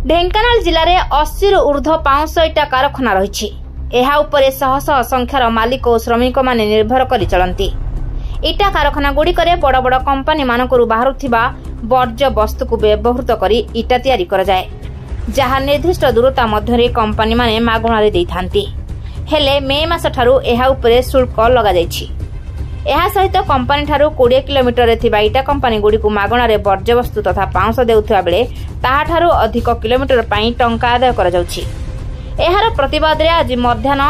ढेंकानाल जिले में 80 रु ऊर्ध्व पाउंश इटा कारखाना रही। यह उपरे शह शह संख्यार मालिक और श्रमिक माने निर्भर कर चलती। इटा कारखाना गुड़िक बड़ बड़ कंपानी मानक बाहरुथिबा वर्ज्य वस्तु को व्यवहृत कर इटा तैयारी कराए, जहाँ निर्दिष्ट दूरता मध्य कंपानी माने मागणारे देइथांती। हेले मे मास ठारू एहा उपरे शुल्क लगा जायछि। एहा सहित कंपानी ठारू 20 किलोमीटर रे थिबा इटा कंपानी गुडी को मागणारे वर्ज्य वस्तु तथा पाउंश देउथबा बेले ताहा ठारू अधिक किलोमीटर पई टंका आदाय करा जाउछि। एहार प्रतिवाद रे आज मध्याह्न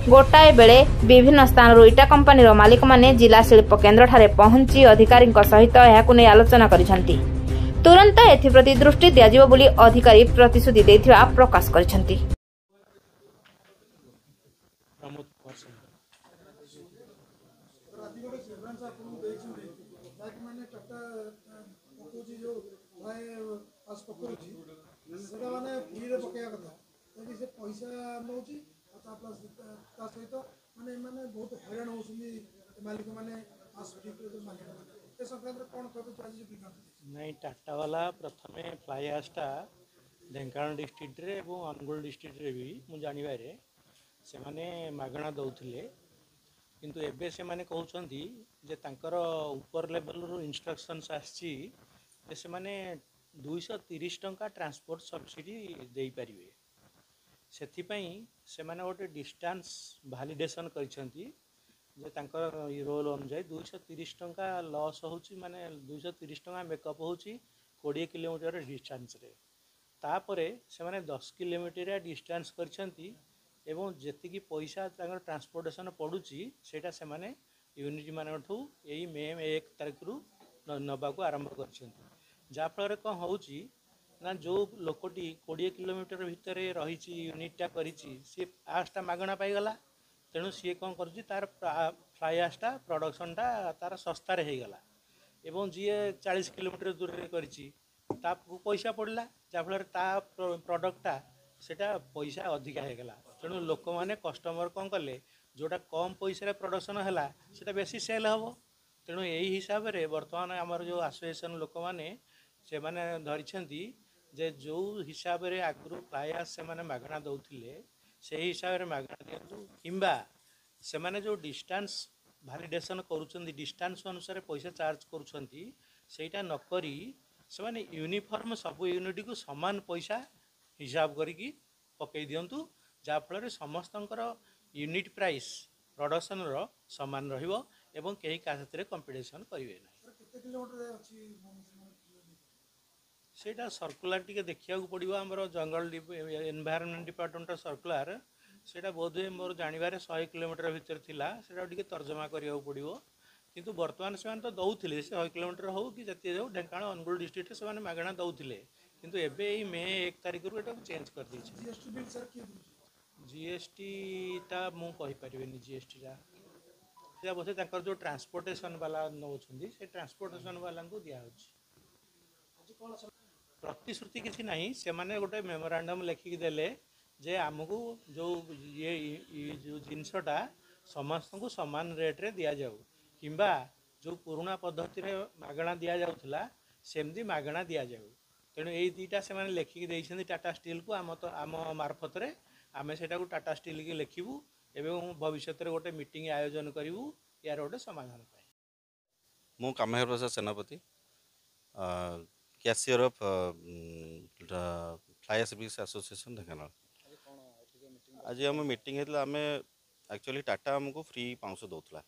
गोटाए बेले विभिन्न स्थान इटा कंपानी मालिक माने जिला शिल्प केन्द्र ठारे पहुंची अधिकारी सहित एहाकु नै आलोचना करिसंती। तुरंत एथिप्रति दृष्टि दियाजिबो बोली अधिकारी प्रतिश्रुति दैथिबा प्रकाश करिसंती। नहीं टाटा वाला प्रथम फ्लाई आसटा ढेंकानाल डिस्ट्रिक्ट रे एवं अनुगुल डिस्ट्रिक्ट रे भी मुझे जानवे से मागणा दौले, किंतु एबे से माने कहउछंती जे तांकर ऊपर लेवल रो इंस्ट्रक्शंस आछि जे से माने 230 टंका ट्रांसपोर्ट सब्सिडी देई परिवे। सेथि पई से माने गोटे डिस्टेंस वैलिडेशन करिसंती जे तांकर रोल अनुसार 230 टंका लॉस होउची, माने 230 टंका मेकअप होउची 20 किलोमीटर डिस्टेंस रे। तापरे से माने 10 किलोमीटर डिस्टेंस करिसंती एवं जेतिकी पैसा तांकर ट्रांसपोर्टेशन पड़ुची सेटा से माने यूनिट मानठू यही मे 1 तारिख रु नबा को आरंभ करिसंती। जा फल कौन होउची ना जो लोकटी 20 किलोमीटर भितर रही यूनिटा करिची सी आसटा मागणा पाईगला, तेणु सी कौन कर तार फ्लाई आसटा प्रोडक्शनटा तार सस्तार हो गला एवं जी 40 किलोमीटर दूर करिची ता पैसा पड़ला, जाफल ता प्रोडक्टा सेटा पैसा अधिका हो गला। तेणु लोक मैंने कस्टमर कौन कले जोटा कम पैसा प्रोडक्शन है सेटा बेसी सेल हम। तेणु यही हिसाब से बर्तमान आमर जो एसोसिएशन लोक मैंने से माने धरिछंती जे जो हिसाब से आगु फ्लाईआस से माने मागणा दौले से हिसाब से मागणा दिंतु, किंबा से माने जो डिस्टेंस वैलिडेशन करुछंती डिस्टेंस अनुसार पैसा चार्ज करुछंती सेटा नकरी से माने यूनिफॉर्म सब यूनिट को समान पैसा हिसाब करिकी पकई दिंतु, जाफल समस्तंकर यूनिट प्राइस प्रोडक्शन रो समान रहिबो एवं कहीं का कंपटीशन करेंगे ना। सेटा सर्कुलर टी देखा पड़ो आमर जंगल एनवायरनमेंट डिपार्टमेंट सर्कुलर सेटा बोधे मोर जानवर 100 किलोमीटर भितर थिला सेटा टिके तर्जमा करिया पड़ो, किंतु वर्तमान से तो दौले 100 किलोमीटर हो कि जति जाऊ ढेंकानाल अनुगुल डिस्ट्रिक्ट से मागणा दौले, किंतु एबे मे 1 तारिख रु एटा चेंज कर दी। जीएसटी टा मु कहि परिबेनी जीएसटी टा बोधे तांकर जो ट्रांसपोर्टेशन वाला नौछंदी से ट्रांसपोर्टेशन वाला को दिया होछि। प्रतिश्रुति किसी नहीं, से माने गोटे मेमोरांडम लिखिक देले जे आमको जो ये जो जिनसटा समस्त को समान रेट रे दिया जाऊ, किंबा जो पुराना पद्धति रे मागणा दिया जाउथला सेमदी मागणा दिया जाऊ। तेणु यही दुईटा से माने लिखिक देइछन्ती टाटा स्टील को आम तो आम मार्फत रे आमे सेटा को टाटा स्टील के लिखिबू एवं भविष्य रे गोटे मीटिंग आयोजन करिवू यार गोटे समाधान पाए। मु कामेश्वर प्रसाद सेनापति cashier of fly service association Dhenkanal. आज आम मीटिंग होता आम एक्चुअली टाटा आमको फ्री पाउंश दौला,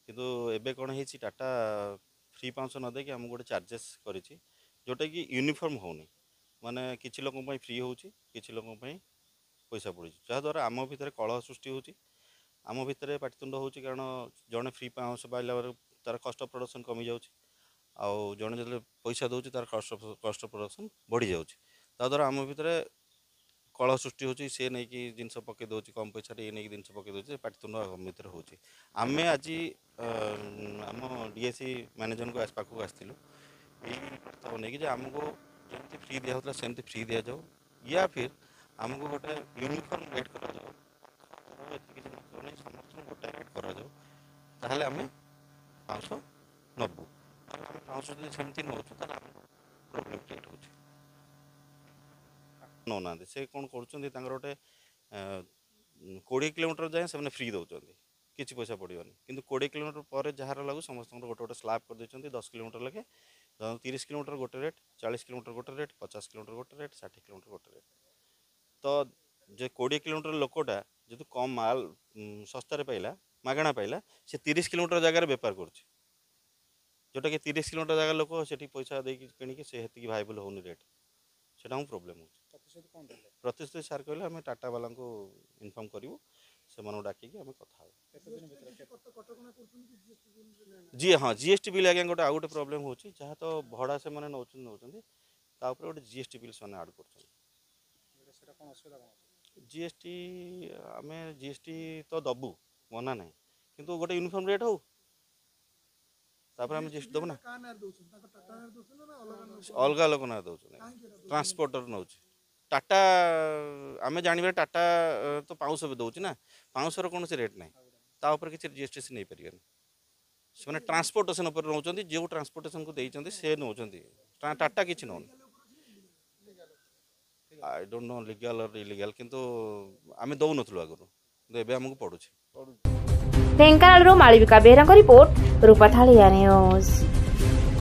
किंतु एबे कौन है टाटा फ्री पाउंश न देकी आमको गोटे चार्जेस करिछि जोटा कि यूनिफॉर्म होनी, माने किछि लोक फ्री होछि किछि लोक पैसा पड़ी, जहाद्वारा आम भितर कलह सृष्टि होछि, आम भितर पाटितुंड होछि, कारण जड़े फ्री पाउंश पाइला तार कस्ट प्रोडक्शन कमी जाउछि आउ जड़े जो पैसा दूसरी तार कस्ट प्रोडक्शन बढ़ी जाऊँगी, ताद्वारा आम भितर कलह सृष्टि होची, सी नहीं कि जिनस पकई दौर कम पैसा ये नहीं जिन पकई दौर पाटितुंड भितर होची। आम आज आम डीएसी मैनेजर को पाखक आसलु प्रस्ताव नहीं कि आमको जमी फ्री दिया होता सेमती फ्री दि जाऊ, या फिर आमको गोटे यूनिफॉर्म रेट कर समस्त गोटे रेट कर आम 500 नबू। 500 सेमती नौ प्रोब्लेम क्रिएट हो। नौना से कौन कर गोटे 20 किलोमीटर जाए से फ्री दौरान किसी पैसा पड़ोनी कि 20 किलोमीटर पर जार लगू समस्त गोटे गोटे स्लाब कर 10 किलोमीटर लगे 30 किलोमीटर गोटे रेट 40 किलोमीटर गोटे रेट 50 किलोमीटर गोटे रेट 60 किलोमीटर गोटे रेट तो जो 20 किलोमीटर लोकटा जो कम माल सस्तार पाइला मागणा पाइला से 30 किलोमीटर जगार बेपार कर जोटा कि 30 किलोमीटर जगह लोक से पैसा देकी किणिकी से भाइबल होनी रेट से प्रोब्लेम हो प्रतिश्रुति सार कहले आम टाटा वाला को इनफॉर्म करूँ से डाक आम कथा जी हाँ जीएसटी बिल आज्ञा गोटे आउ गोटे प्रोब्लेम हो जहाँ तो भड़ा से मैंने नौ गोटे जीएसटी बिल से आड कर जीएसटी आम जीएसटी तो दबू मना ना किंतु गोटे यूनिफॉर्म रेट हो तापर हम जीएसटी दबू ना अलग अलग ना दौ ट्रांसपोर्टर नौ टाटा आम जानवर टाटा तो पाउंस भी दौर ना पाउंसर कौन से रेट ना तापर किसी जीएसटी से नहीं पारे से ट्रांसपोर्टेशन नौ जो ट्रांसपोर्टेशन को देते से नौ टाटा किसी नौ आई डोंट नो लीगल और इलीगल किंतु आम दौ नथलु आगु एबे हमको पड़ुछि। ढेंकानाल मालविका बेहरा रिपोर्ट रूपाथालिया न्यूज।